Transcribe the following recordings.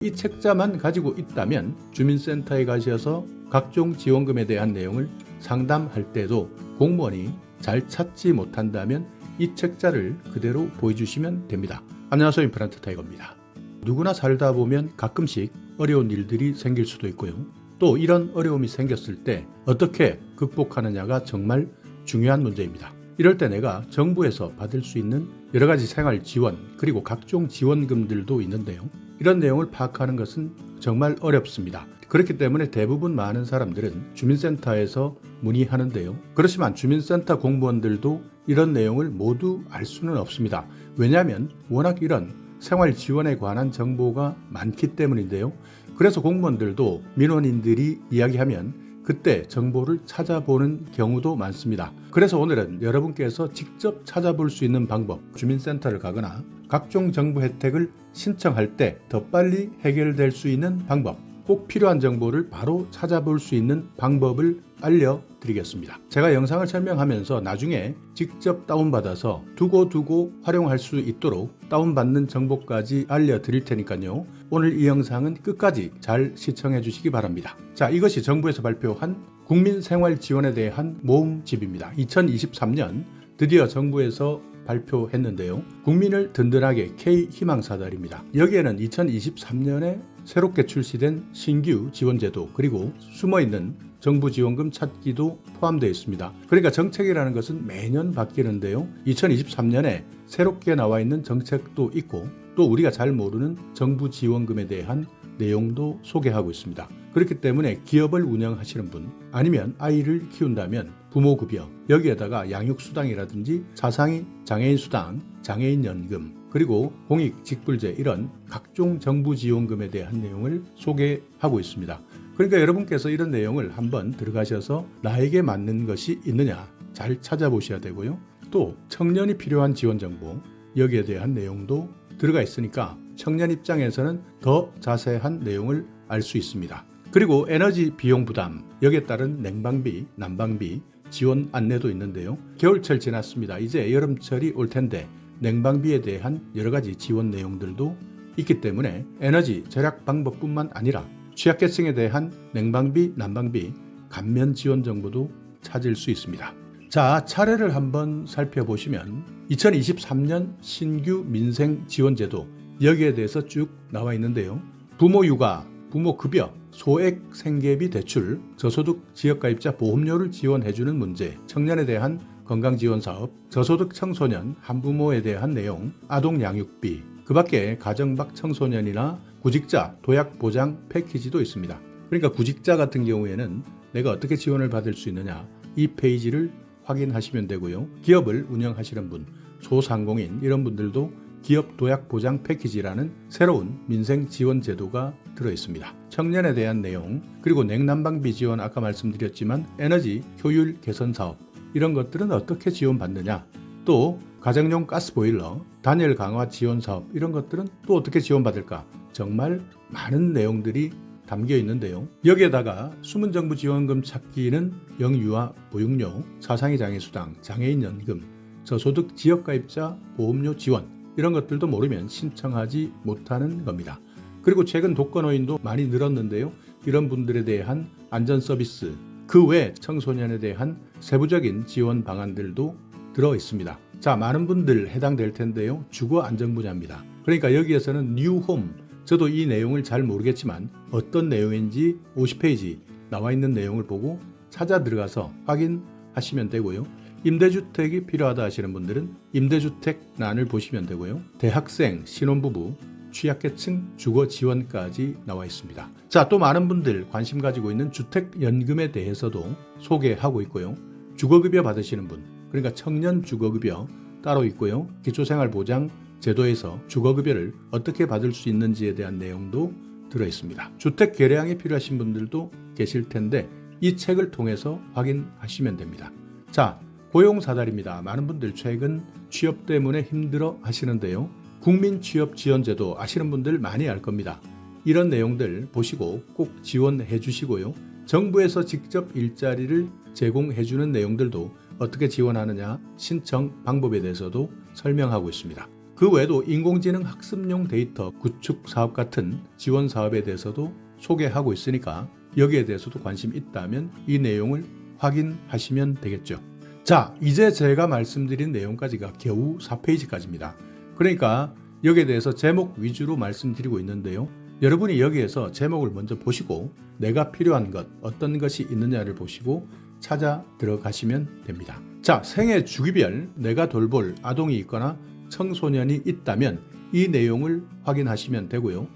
이 책자만 가지고 있다면 주민센터에 가셔서 각종 지원금에 대한 내용을 상담할 때도 공무원이 잘 찾지 못한다면 이 책자를 그대로 보여주시면 됩니다. 안녕하세요, 임플란트 타이거입니다. 누구나 살다 보면 가끔씩 어려운 일들이 생길 수도 있고요. 또 이런 어려움이 생겼을 때 어떻게 극복하느냐가 정말 중요한 문제입니다. 이럴 때 내가 정부에서 받을 수 있는 여러 가지 생활 지원 그리고 각종 지원금들도 있는데요. 이런 내용을 파악하는 것은 정말 어렵습니다. 그렇기 때문에 대부분 많은 사람들은 주민센터에서 문의하는데요. 그렇지만 주민센터 공무원들도 이런 내용을 모두 알 수는 없습니다. 왜냐하면 워낙 이런 생활 지원에 관한 정보가 많기 때문인데요. 그래서 공무원들도 민원인들이 이야기하면 그때 정보를 찾아보는 경우도 많습니다. 그래서 오늘은 여러분께서 직접 찾아볼 수 있는 방법, 주민센터를 가거나 각종 정부 혜택을 신청할 때 더 빨리 해결될 수 있는 방법, 꼭 필요한 정보를 바로 찾아볼 수 있는 방법을 알려드리겠습니다. 제가 영상을 설명하면서 나중에 직접 다운받아서 두고 활용할 수 있도록 다운받는 정보까지 알려드릴 테니까요. 오늘 이 영상은 끝까지 잘 시청해 주시기 바랍니다. 자, 이것이 정부에서 발표한 국민생활지원에 대한 모음집입니다. 2023년 드디어 정부에서 발표했는데요. 국민을 든든하게 K희망사달입니다. 여기에는 2023년에 새롭게 출시된 신규 지원제도 그리고 숨어있는 정부 지원금 찾기도 포함되어 있습니다. 그러니까 정책이라는 것은 매년 바뀌는데요. 2023년에 새롭게 나와 있는 정책도 있고 또 우리가 잘 모르는 정부 지원금에 대한 내용도 소개하고 있습니다. 그렇기 때문에 기업을 운영하시는 분 아니면 아이를 키운다면 부모급여, 여기에다가 양육수당이라든지 자상이 장애인수당, 장애인연금, 그리고 공익직불제 이런 각종 정부 지원금에 대한 내용을 소개하고 있습니다. 그러니까 여러분께서 이런 내용을 한번 들어가셔서 나에게 맞는 것이 있느냐 잘 찾아보셔야 되고요. 또 청년이 필요한 지원 정보, 여기에 대한 내용도 들어가 있으니까 청년 입장에서는 더 자세한 내용을 알 수 있습니다. 그리고 에너지 비용 부담, 여기에 따른 냉방비, 난방비 지원 안내도 있는데요. 겨울철 지났습니다. 이제 여름철이 올 텐데 냉방비에 대한 여러 가지 지원 내용들도 있기 때문에 에너지 절약 방법뿐만 아니라 취약계층에 대한 냉방비, 난방비 감면 지원 정보도 찾을 수 있습니다. 자, 차례를 한번 살펴보시면 2023년 신규 민생지원제도 여기에 대해서 쭉 나와 있는데요. 부모육아, 부모급여, 소액 생계비 대출, 저소득 지역가입자 보험료를 지원해주는 문제, 청년에 대한 건강지원사업, 저소득 청소년, 한부모에 대한 내용, 아동양육비, 그 밖에 가정박 청소년이나 구직자 도약보장 패키지도 있습니다. 그러니까 구직자 같은 경우에는 내가 어떻게 지원을 받을 수 있느냐 이 페이지를 확인하시면 되고요. 기업을 운영하시는 분, 소상공인 이런 분들도 기업 도약 보장 패키지라는 새로운 민생 지원 제도가 들어 있습니다. 청년에 대한 내용, 그리고 냉난방비 지원 아까 말씀드렸지만 에너지 효율 개선 사업 이런 것들은 어떻게 지원받느냐, 또 가정용 가스보일러, 단열 강화 지원 사업 이런 것들은 또 어떻게 지원받을까, 정말 많은 내용들이 담겨 있는데요. 여기에다가 숨은 정부 지원금 찾기는 영유아 보육료, 사상이 장애수당, 장애인연금, 저소득 지역가입자 보험료 지원 이런 것들도 모르면 신청하지 못하는 겁니다. 그리고 최근 독거노인도 많이 늘었는데요. 이런 분들에 대한 안전 서비스, 그 외 청소년에 대한 세부적인 지원 방안들도 들어 있습니다. 자, 많은 분들 해당될 텐데요. 주거 안정 분야입니다. 그러니까 여기에서는 뉴홈, 저도 이 내용을 잘 모르겠지만 어떤 내용인지 50페이지 나와 있는 내용을 보고 찾아 들어가서 확인하시면 되고요. 임대주택이 필요하다 하시는 분들은 임대주택란을 보시면 되고요. 대학생, 신혼부부, 취약계층 주거 지원까지 나와 있습니다. 자, 또 많은 분들 관심 가지고 있는 주택연금에 대해서도 소개하고 있고요. 주거급여 받으시는 분, 그러니까 청년 주거급여 따로 있고요. 기초생활보장 제도에서 주거급여를 어떻게 받을 수 있는지에 대한 내용도 들어 있습니다. 주택 개량이 필요하신 분들도 계실 텐데 이 책을 통해서 확인하시면 됩니다. 자, 고용사달입니다. 많은 분들 최근 취업 때문에 힘들어 하시는데요. 국민취업지원제도 아시는 분들 많이 알 겁니다. 이런 내용들 보시고 꼭 지원해 주시고요. 정부에서 직접 일자리를 제공해 주는 내용들도 어떻게 지원하느냐 신청 방법에 대해서도 설명하고 있습니다. 그 외에도 인공지능 학습용 데이터 구축 사업 같은 지원 사업에 대해서도 소개하고 있으니까 여기에 대해서도 관심 있다면 이 내용을 확인하시면 되겠죠. 자, 이제 제가 말씀드린 내용까지가 겨우 4페이지까지입니다. 그러니까 여기에 대해서 제목 위주로 말씀드리고 있는데요. 여러분이 여기에서 제목을 먼저 보시고 내가 필요한 것, 어떤 것이 있느냐를 보시고 찾아 들어가시면 됩니다. 자, 생애 주기별 내가 돌볼 아동이 있거나 청소년이 있다면 이 내용을 확인하시면 되고요.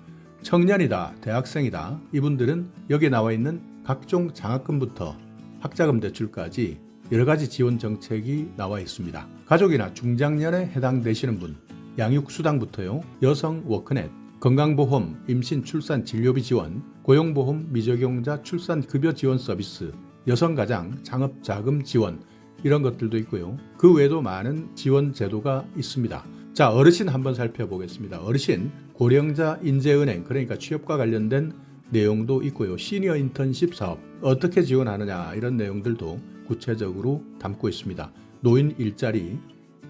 청년이다, 대학생이다, 이분들은 여기에 나와 있는 각종 장학금부터 학자금 대출까지 여러 가지 지원 정책이 나와 있습니다. 가족이나 중장년에 해당되시는 분, 양육수당부터요, 여성 워크넷, 건강보험, 임신, 출산, 진료비 지원, 고용보험, 미적용자 출산급여 지원 서비스, 여성가장, 창업자금 지원 이런 것들도 있고요. 그 외에도 많은 지원 제도가 있습니다. 자, 어르신 한번 살펴보겠습니다. 어르신, 고령자 인재은행, 그러니까 취업과 관련된 내용도 있고요. 시니어 인턴십 사업, 어떻게 지원하느냐 이런 내용들도 구체적으로 담고 있습니다. 노인 일자리,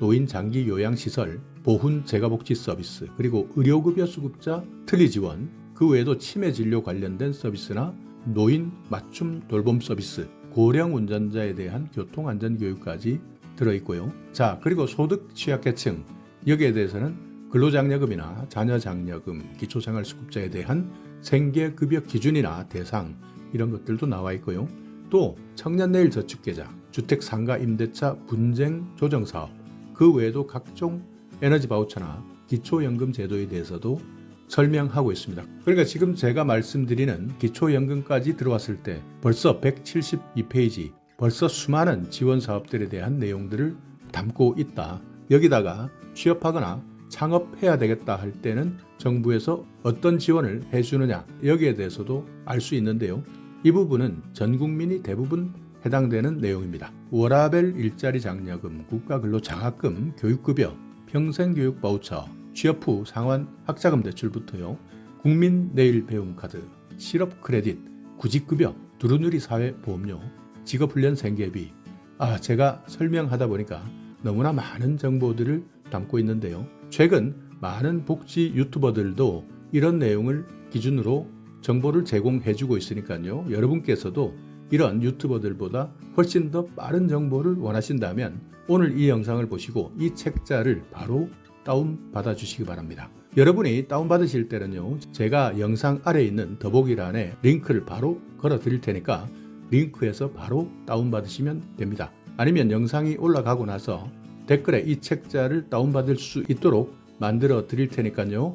노인 장기 요양시설, 보훈 재가복지 서비스, 그리고 의료급여 수급자 특리 지원, 그 외에도 치매 진료 관련된 서비스나 노인 맞춤 돌봄 서비스, 고령 운전자에 대한 교통안전교육까지 들어있고요. 자, 그리고 소득 취약계층, 여기에 대해서는 근로장려금이나 자녀장려금, 기초생활수급자에 대한 생계급여 기준이나 대상 이런 것들도 나와 있고요. 또 청년내일 저축계좌, 주택상가 임대차 분쟁 조정사업, 그 외에도 각종 에너지 바우처나 기초연금 제도에 대해서도 설명하고 있습니다. 그러니까 지금 제가 말씀드리는 기초연금까지 들어왔을 때 벌써 172페이지, 벌써 수많은 지원 사업들에 대한 내용들을 담고 있다. 여기다가 취업하거나 창업해야 되겠다 할 때는 정부에서 어떤 지원을 해주느냐, 여기에 대해서도 알 수 있는데요. 이 부분은 전 국민이 대부분 해당되는 내용입니다. 워라밸 일자리 장려금, 국가근로장학금, 교육급여, 평생교육 바우처, 취업 후 상환 학자금 대출부터요. 국민 내일 배움 카드, 실업 크레딧, 구직급여, 두루누리 사회보험료, 직업훈련 생계비. 제가 설명하다 보니까 너무나 많은 정보들을 담고 있는데요. 최근 많은 복지 유튜버들도 이런 내용을 기준으로 정보를 제공해주고 있으니까요. 여러분께서도 이런 유튜버들보다 훨씬 더 빠른 정보를 원하신다면 오늘 이 영상을 보시고 이 책자를 바로 다운받아 주시기 바랍니다. 여러분이 다운받으실 때는요, 제가 영상 아래에 있는 더보기란에 링크를 바로 걸어 드릴 테니까 링크에서 바로 다운받으시면 됩니다. 아니면 영상이 올라가고 나서 댓글에 이 책자를 다운받을 수 있도록 만들어 드릴 테니까요.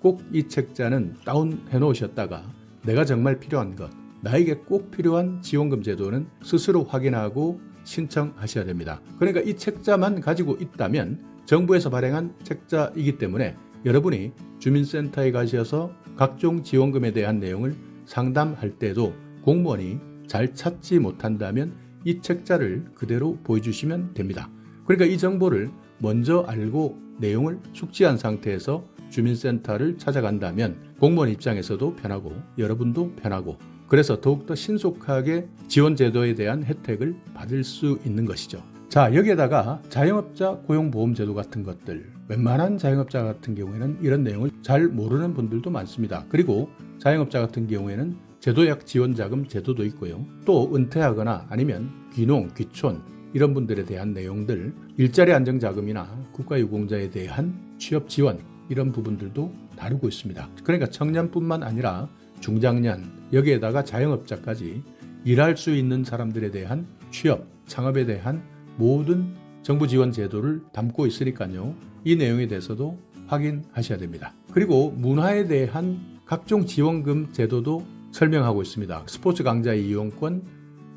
꼭 이 책자는 다운해 놓으셨다가 내가 정말 필요한 것, 나에게 꼭 필요한 지원금 제도는 스스로 확인하고 신청하셔야 됩니다. 그러니까 이 책자만 가지고 있다면 정부에서 발행한 책자이기 때문에 여러분이 주민센터에 가셔서 각종 지원금에 대한 내용을 상담할 때도 공무원이 잘 찾지 못한다면 이 책자를 그대로 보여주시면 됩니다. 그러니까 이 정보를 먼저 알고 내용을 숙지한 상태에서 주민센터를 찾아간다면 공무원 입장에서도 편하고 여러분도 편하고, 그래서 더욱더 신속하게 지원 제도에 대한 혜택을 받을 수 있는 것이죠. 자, 여기에다가 자영업자 고용보험제도 같은 것들, 웬만한 자영업자 같은 경우에는 이런 내용을 잘 모르는 분들도 많습니다. 그리고 자영업자 같은 경우에는 제도약 지원자금 제도도 있고요. 또 은퇴하거나 아니면 귀농, 귀촌 이런 분들에 대한 내용들, 일자리 안정자금이나 국가유공자에 대한 취업 지원 이런 부분들도 다루고 있습니다. 그러니까 청년뿐만 아니라 중장년, 여기에다가 자영업자까지 일할 수 있는 사람들에 대한 취업, 창업에 대한 모든 정부 지원 제도를 담고 있으니까요. 이 내용에 대해서도 확인하셔야 됩니다. 그리고 문화에 대한 각종 지원금 제도도 설명하고 있습니다. 스포츠 강좌 이용권,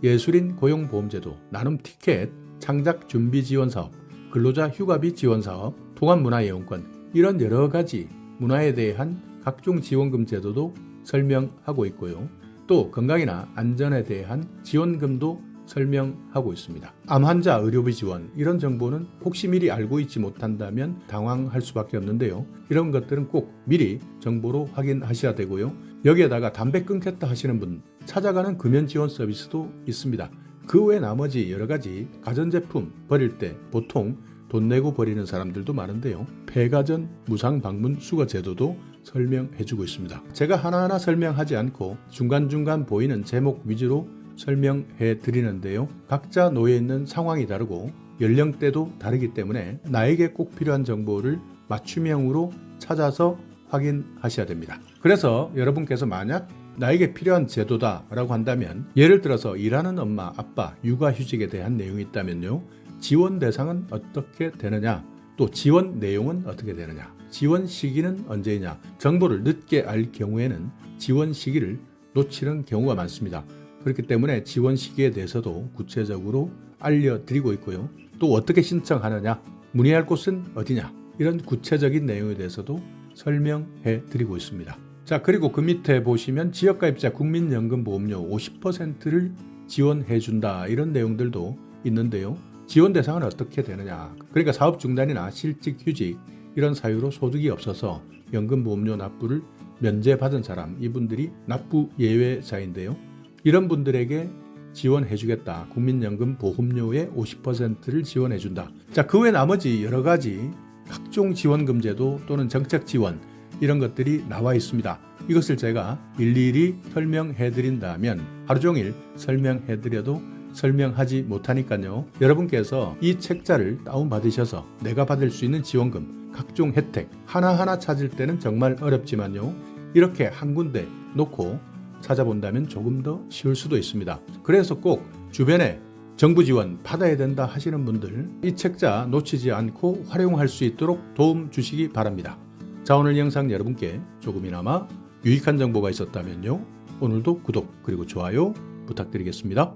예술인 고용보험제도, 나눔 티켓, 창작 준비 지원 사업, 근로자 휴가비 지원 사업, 통합문화이용권, 이런 여러 가지 문화에 대한 각종 지원금 제도도 설명하고 있고요. 또 건강이나 안전에 대한 지원금도 설명하고 있습니다. 암 환자 의료비 지원, 이런 정보는 혹시 미리 알고 있지 못한다면 당황할 수밖에 없는데요. 이런 것들은 꼭 미리 정보로 확인하셔야 되고요. 여기에다가 담배 끊겠다 하시는 분, 찾아가는 금연 지원 서비스도 있습니다. 그 외 나머지 여러 가지 가전제품 버릴 때 보통 돈 내고 버리는 사람들도 많은데요. 폐가전 무상방문 수거 제도도 설명해주고 있습니다. 제가 하나하나 설명하지 않고 중간중간 보이는 제목 위주로 설명해 드리는데요. 각자 놓여 있는 상황이 다르고 연령대도 다르기 때문에 나에게 꼭 필요한 정보를 맞춤형으로 찾아서 확인하셔야 됩니다. 그래서 여러분께서 만약 나에게 필요한 제도다라고 한다면, 예를 들어서 일하는 엄마, 아빠, 육아휴직에 대한 내용이 있다면요. 지원 대상은 어떻게 되느냐, 또 지원 내용은 어떻게 되느냐, 지원 시기는 언제이냐, 정보를 늦게 알 경우에는 지원 시기를 놓치는 경우가 많습니다. 그렇기 때문에 지원 시기에 대해서도 구체적으로 알려드리고 있고요. 또 어떻게 신청하느냐, 문의할 곳은 어디냐, 이런 구체적인 내용에 대해서도 설명해 드리고 있습니다. 자, 그리고 그 밑에 보시면 지역가입자 국민연금보험료 50%를 지원해 준다, 이런 내용들도 있는데요. 지원 대상은 어떻게 되느냐, 그러니까 사업 중단이나 실직 휴직 이런 사유로 소득이 없어서 연금보험료 납부를 면제받은 사람, 이분들이 납부 예외자인데요. 이런 분들에게 지원해 주겠다. 국민연금 보험료의 50%를 지원해 준다. 자, 그 외 나머지 여러 가지 각종 지원금 제도 또는 정책 지원, 이런 것들이 나와 있습니다. 이것을 제가 일일이 설명해 드린다면 하루 종일 설명해 드려도 설명하지 못하니까요. 여러분께서 이 책자를 다운받으셔서 내가 받을 수 있는 지원금, 각종 혜택 하나하나 찾을 때는 정말 어렵지만요. 이렇게 한 군데 놓고 찾아본다면 조금 더 쉬울 수도 있습니다. 그래서 꼭 주변에 정부 지원 받아야 된다 하시는 분들, 이 책자 놓치지 않고 활용할 수 있도록 도움 주시기 바랍니다. 자, 오늘 영상 여러분께 조금이나마 유익한 정보가 있었다면요. 오늘도 구독 그리고 좋아요 부탁드리겠습니다.